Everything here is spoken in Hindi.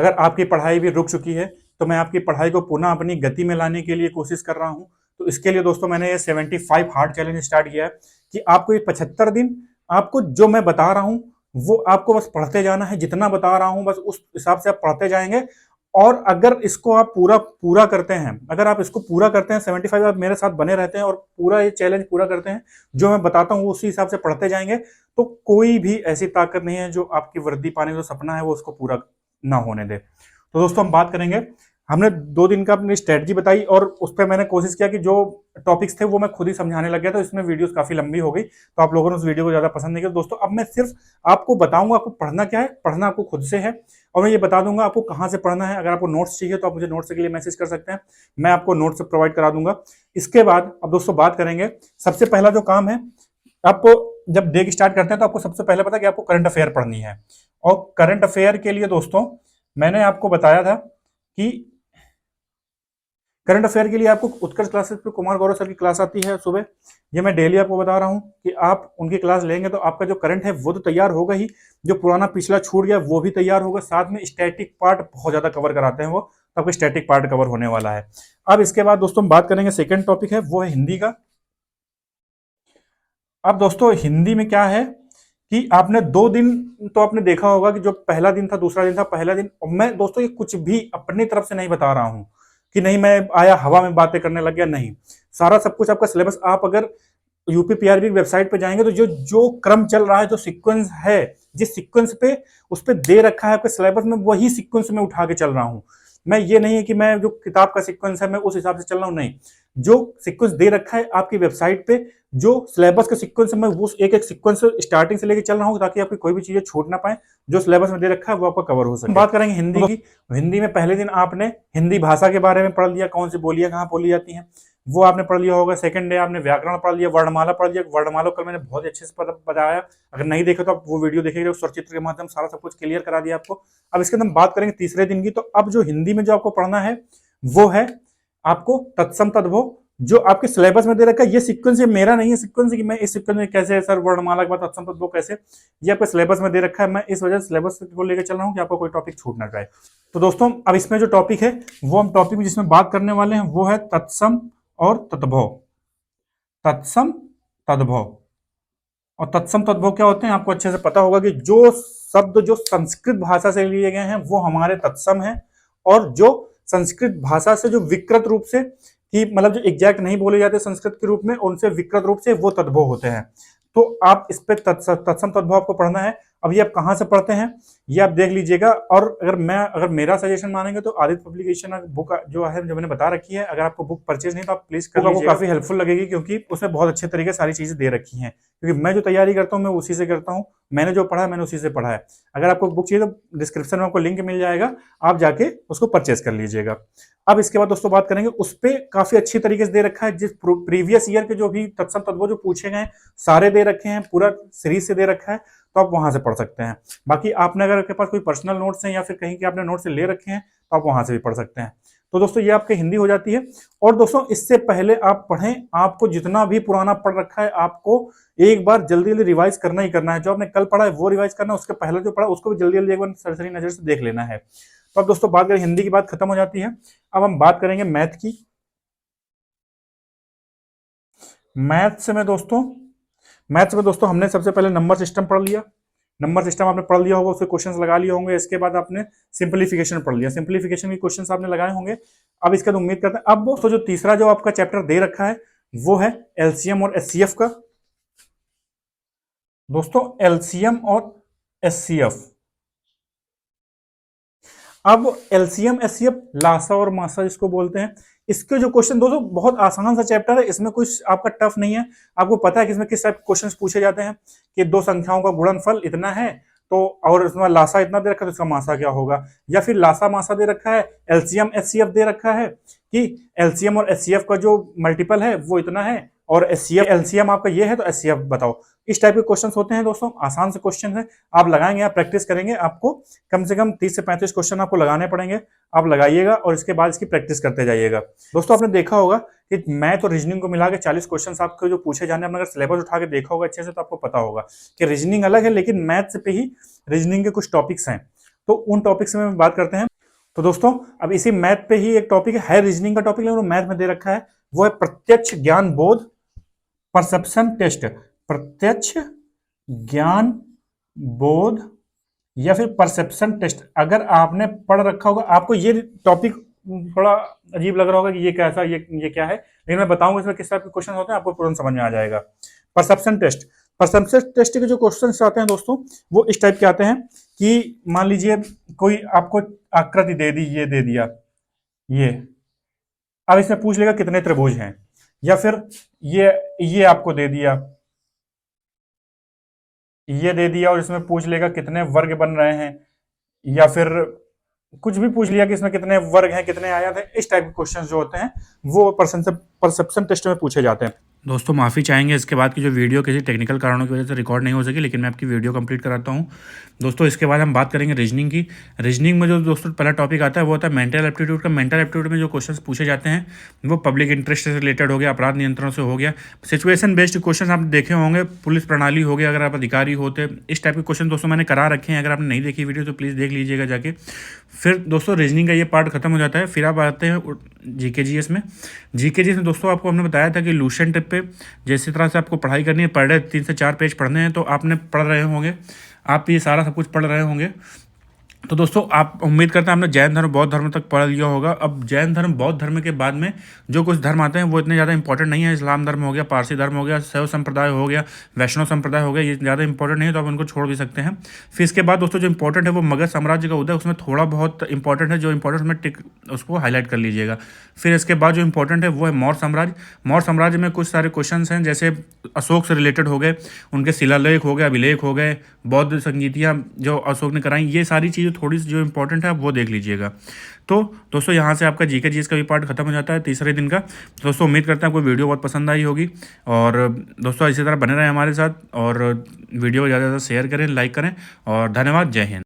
अगर आपकी पढ़ाई भी रुक चुकी है तो मैं आपकी पढ़ाई को पुनः अपनी गति में लाने के लिए कोशिश कर रहा हूं। तो इसके लिए दोस्तों मैंने ये 75 हार्ड चैलेंज स्टार्ट किया है कि आपको ये 75 दिन आपको जो मैं बता रहा हूं वो आपको बस पढ़ते जाना है। जितना बता रहा हूं बस उस हिसाब से आप पढ़ते जाएंगे। और अगर इसको आप पूरा पूरा करते हैं, अगर आप इसको पूरा करते हैं 75, आप मेरे साथ बने रहते हैं और पूरा ये चैलेंज पूरा करते हैं, जो मैं बताता हूँ उसी हिसाब से पढ़ते जाएंगे, तो कोई भी ऐसी ताकत नहीं है जो आपकी वर्दी पाने का जो सपना है वो उसको पूरा ना होने दे। तो दोस्तों हम बात करेंगे, हमने 2 दिन का अपनी स्ट्रेटजी बताई और उस पर मैंने कोशिश किया कि जो टॉपिक्स थे वो मैं खुद ही समझाने लग गया, तो इसमें वीडियोस काफी लंबी हो गई, तो आप लोगों ने उस वीडियो को ज्यादा पसंद नहीं किया। दोस्तों अब मैं सिर्फ आपको बताऊंगा आपको पढ़ना क्या है, पढ़ना आपको खुद से है, और मैं ये बता दूंगा आपको कहाँ से पढ़ना है। अगर आपको नोट्स चाहिए तो आप मुझे नोट्स के लिए मैसेज कर सकते हैं, मैं आपको नोट्स प्रोवाइड करा दूंगा। इसके बाद अब दोस्तों बात करेंगे, सबसे पहला जो काम है, आपको जब डे स्टार्ट करते हैं तो आपको सबसे पहले पता है कि आपको करंट अफेयर पढ़नी है। और करंट अफेयर के लिए दोस्तों मैंने आपको बताया था कि करंट अफेयर के लिए आपको उत्कर्ष क्लासेस पे कुमार गौरव सर की क्लास आती है सुबह। ये मैं डेली आपको बता रहा हूँ कि आप उनकी क्लास लेंगे तो आपका जो करंट है वो तो तैयार होगा ही, जो पुराना पिछला छूट गया वो भी तैयार होगा, साथ में स्टैटिक पार्ट बहुत ज्यादा कवर कराते हैं वो, तो आपको स्टैटिक पार्ट कवर होने वाला है। अब इसके बाद दोस्तों हम बात करेंगे, सेकेंड टॉपिक है वो है हिंदी का। अब दोस्तों हिंदी में क्या है कि आपने 2 दिन तो आपने देखा होगा कि जो पहला दिन था दूसरा दिन था, पहला दिन, और मैं दोस्तों ये कुछ भी अपनी तरफ से नहीं बता रहा हूं कि नहीं मैं आया हवा में बातें करने लग गया, नहीं, सारा सब कुछ आपका सिलेबस, आप अगर यूपीपीआरबी की वेबसाइट पे जाएंगे तो जो जो क्रम चल रहा है, जो सीक्वेंस है, जिस सीक्वेंस पे उस पे दे रखा है आपके सिलेबस में, वही सीक्वेंस में उठा के चल रहा हूं। मैं ये नहीं है कि मैं जो किताब का सीक्वेंस है मैं उस हिसाब से चल रहा हूं, नहीं, जो सीक्वेंस दे रखा है आपकी वेबसाइट पे, जो सिलेबस का सीक्वेंस है, मैं वो एक एक सीक्वेंस स्टार्टिंग से लेके चल रहा हूँ ताकि आपकी कोई भी चीजें छूट ना पाए, जो सिलेबस में दे रखा है वो आपका कवर हो सके। बात करेंगे हिंदी की। हिंदी में पहले दिन आपने हिंदी भाषा के बारे में पढ़ लिया, कौन सी बोलियां कहाँ बोली जाती हैं वो आपने पढ़ लिया होगा। सेकंड डे आपने व्याकरण पढ़ लिया, वर्णमाला पढ़ लिया, वर्णमाला कल मैंने बहुत अच्छे से बताया, अगर नहीं देखे तो आप वो वीडियो देखिएगा, स्वरचित्र के माध्यम सारा सब कुछ क्लियर करा दिया आपको। अब इसके अंदर हम बात करेंगे तीसरे दिन की। तो अब जो हिंदी में जो आपको पढ़ना है वो है आपको तत्सम तद्भव, जो आपके सिलेबस में दे रखा है। ये सीक्वेंस मेरा नहीं है सीक्वेंस कि मैं इस सीक्वेंस में कैसे सर वर्णमाला के बाद तत्सम तद्भव कैसे, ये आपके सिलेबस में दे रखा है, मैं इस वजह से सिलेबस को लेकर चल रहा हूँ कि आपको कोई टॉपिक छूट ना जाए। तो दोस्तों अब इसमें जो टॉपिक है वो हम टॉपिक जिसमें बात करने वाले हैं वो है तत्सम और तद्भव। तत्सम तद्भव और तत्सम तद्भव क्या होते हैं आपको अच्छे से पता होगा कि जो शब्द जो संस्कृत भाषा से लिए गए हैं वो हमारे तत्सम है, और जो संस्कृत भाषा से जो विकृत रूप से, कि मतलब जो एग्जैक्ट नहीं बोले जाते संस्कृत के रूप में, उनसे विकृत रूप से वो तद्भव होते हैं। तो आप इस पे तत्सम तद्भव आपको पढ़ना है। अब ये आप कहाँ से पढ़ते हैं ये आप देख लीजिएगा, और अगर मेरा सजेशन मानेंगे तो आदित्य पब्लिकेशन बुक जो है जो मैंने बता रखी है, अगर आपको बुक परचेज नहीं तो आप प्लीज कर लीजिएगा, काफी हेल्पफुल लगेगी क्योंकि उसमें बहुत अच्छे तरीके सारी चीजें दे रखी हैं। क्योंकि मैं जो तैयारी करता हूँ मैं उसी से करता हूँ, मैंने जो पढ़ा है मैंने उसी से पढ़ा है। अगर आपको बुक चाहिए तो डिस्क्रिप्शन में आपको लिंक मिल जाएगा, आप जाके उसको परचेज कर लीजिएगा। अब इसके बाद दोस्तों बात करेंगे, उस पर काफी अच्छी तरीके से दे रखा है, जिस प्रीवियस ईयर के जो भी तत्सम तद्भव जो पूछे गए सारे दे रखे हैं, पूरा सीरीज से दे रखा है, तो आप वहां से पढ़ सकते हैं। बाकी आपने अगर आपके पास कोई पर्सनल नोट्स हैं या फिर कहीं के आपने नोट्स ले रखे हैं तो आप वहां से भी पढ़ सकते हैं। तो दोस्तों ये आपकी हिंदी हो जाती है। और दोस्तों इससे पहले आप पढ़ें, आपको जितना भी पुराना पढ़ रखा है आपको एक बार जल्दी जल्दी रिवाइज करना ही करना है। जो आपने कल पढ़ा है वो रिवाइज करना है, उसके पहले जो पढ़ा उसको भी जल्दी जल्दी एक बार सरसरी नजर से देख लेना है। तो अब दोस्तों बात करें, हिंदी की बात खत्म हो जाती है। अब हम बात करेंगे मैथ की। मैथ्स में दोस्तों हमने सबसे पहले नंबर सिस्टम पढ़ लिया। नंबर सिस्टम आपने पढ़ लिया होगा, उसके क्वेश्चंस लगा लिए होंगे। इसके बाद आपने सिंपलीफिकेशन पढ़ लिया, सिंपलीफिकेशन के क्वेश्चंस आपने लगाए होंगे। अब इसके बाद उम्मीद करते हैं, अब दोस्तों जो तीसरा जो आपका चैप्टर दे रखा है वो है एलसीएम और एचसीएफ का। दोस्तों एलसीएम और एचसीएफ, अब एलसीएम एचसीएफ लासा और मासा जिसको बोलते हैं, इसके जो क्वेश्चन दोस्तों बहुत आसान सा चैप्टर है, इसमें कुछ आपका टफ नहीं है। आपको पता है कि इसमें किस टाइप के क्वेश्चंस पूछे जाते हैं कि 2 संख्याओं का गुणनफल इतना है तो, और इसमें लासा इतना दे रखा है तो इसका मासा क्या होगा, या फिर लासा मासा दे रखा है, एलसीएम एचसीएफ दे रखा है कि एलसीएम और एचसीएफ का जो मल्टीपल है वो इतना है, और एचसीएफ एलसीएम आपका ये है तो एचसीएफ बताओ। इस टाइप के क्वेश्चंस होते हैं दोस्तों, आसान से क्वेश्चन है, आप लगाएंगे, आप प्रैक्टिस करेंगे, आपको कम से कम 30 से 35 क्वेश्चन आपको लगाने पड़ेंगे। आप लगाइएगा और इसके बाद इसकी प्रैक्टिस करते जाइएगा। दोस्तों आपने देखा होगा कि मैथ और रीजनिंग को मिला के 40 क्वेश्चन आपको जो पूछे जाने, आपने अगर सिलेबस उठा के देखा होगा अच्छे से तो आपको पता होगा कि रीजनिंग अलग है, लेकिन मैथ्स पे ही रीजनिंग के कुछ टॉपिक्स हैं। तो उन टॉपिक्स में बात करते हैं। तो दोस्तों अब इसी मैथ पे ही एक टॉपिक है रीजनिंग का टॉपिक, लेकिन मैथ में दे रखा है, वो है प्रत्यक्ष ज्ञान बोध परसेप्शन टेस्ट। प्रत्यक्ष ज्ञान बोध या फिर परसेप्शन टेस्ट। अगर आपने पढ़ रखा होगा, आपको ये टॉपिक थोड़ा अजीब लग रहा होगा कि ये कैसा, ये क्या है, लेकिन मैं बताऊंगा इसमें किस टाइप के क्वेश्चन होते हैं, आपको तुरंत समझ में आ जाएगा। परसेप्शन टेस्ट, परसेप्शन टेस्ट के जो क्वेश्चन आते हैं दोस्तों, वो इस टाइप के आते हैं कि मान लीजिए कोई आपको आकृति दे दी, ये दे दिया, ये, अब इसमें पूछ लेगा कितने त्रिभुज हैं, या फिर ये आपको दे दिया, ये दे दिया, और इसमें पूछ लेगा कितने वर्ग बन रहे हैं, या फिर कुछ भी पूछ लिया कि इसमें कितने वर्ग हैं, कितने आयत हैं। इस टाइप के क्वेश्चंस जो होते हैं वो परसेप्शन टेस्ट में पूछे जाते हैं। दोस्तों माफ़ी चाहेंगे, इसके बाद की जो वीडियो किसी टेक्निकल कारणों की वजह से रिकॉर्ड नहीं हो सकी, लेकिन मैं आपकी वीडियो कंप्लीट कराता हूं। दोस्तों इसके बाद हम बात करेंगे रीजनिंग की। रीजनिंग में जो दोस्तों पहला टॉपिक आता है वो होता है मेंटल एप्टीट्यूड का। मेंटल एप्टीट्यूड में जो क्वेश्चंस पूछे जाते हैं वो पब्लिक इंटरेस्ट से रिलेटेड हो गया, अपराध नियंत्रण से हो गया, सिचुएशन बेस्ड क्वेश्चन आप देखे होंगे, पुलिस प्रणाली हो गया अगर आप अधिकारी होते, इस टाइप के क्वेश्चन दोस्तों मैंने करा रखे हैं। अगर आपने नहीं देखी वीडियो तो प्लीज़ देख लीजिएगा जाके। फिर दोस्तों रीजनिंग का ये पार्ट खत्म हो जाता है, फिर आप आते हैं जीके में। जीके में दोस्तों आपको हमने बताया था कि लूसेंट टिप पे जैसे तरह से आपको पढ़ाई करनी है, पर डे 3 से 4 पेज पढ़ने हैं, तो आपने पढ़ रहे होंगे, आप ये सारा सब कुछ पढ़ रहे होंगे। तो दोस्तों आप उम्मीद करते हैं आपने जैन धर्म बौद्ध धर्म तक पढ़ लिया होगा। अब जैन धर्म बौद्ध धर्म के बाद में जो कुछ धर्म आते हैं वो इतने ज़्यादा इंपॉर्टेंट नहीं है। इस्लाम धर्म हो गया, पारसी धर्म हो गया, शैव संप्रदाय हो गया, वैष्णव संप्रदाय हो गया, ये ज़्यादा इंपॉर्टेंट नहीं है, तो आप उनको छोड़ भी सकते हैं। फिर इसके बाद दोस्तों जो इंपॉर्टेंट है वो मगध साम्राज्य का उदय, उसमें थोड़ा बहुत इंपॉर्टेंट है, जो इंपॉर्टेंट में उसको हाईलाइट कर लीजिएगा। फिर इसके बाद जो इंपॉर्टेंट है वो है मौर्य साम्राज्य। मौर्य साम्राज्य में कुछ सारे क्वेश्चन हैं, जैसे अशोक से रिलेटेड हो गए, उनके शिलालेख हो गए, अभिलेख हो गए, बौद्ध संगीतियाँ जो अशोक ने कराई, ये सारी चीज़ें थोड़ी सी जो इंपॉर्टेंट है आप वो देख लीजिएगा। तो दोस्तों यहाँ से आपका जीके जीएस का भी पार्ट खत्म हो जाता है तीसरे दिन का। दोस्तों उम्मीद करते हैं आपको वीडियो बहुत पसंद आई होगी, और दोस्तों इसी तरह बने रहें हमारे साथ, और वीडियो को ज़्यादा से ज़्यादा शेयर करें, लाइक करें, और धन्यवाद। जय हिंद।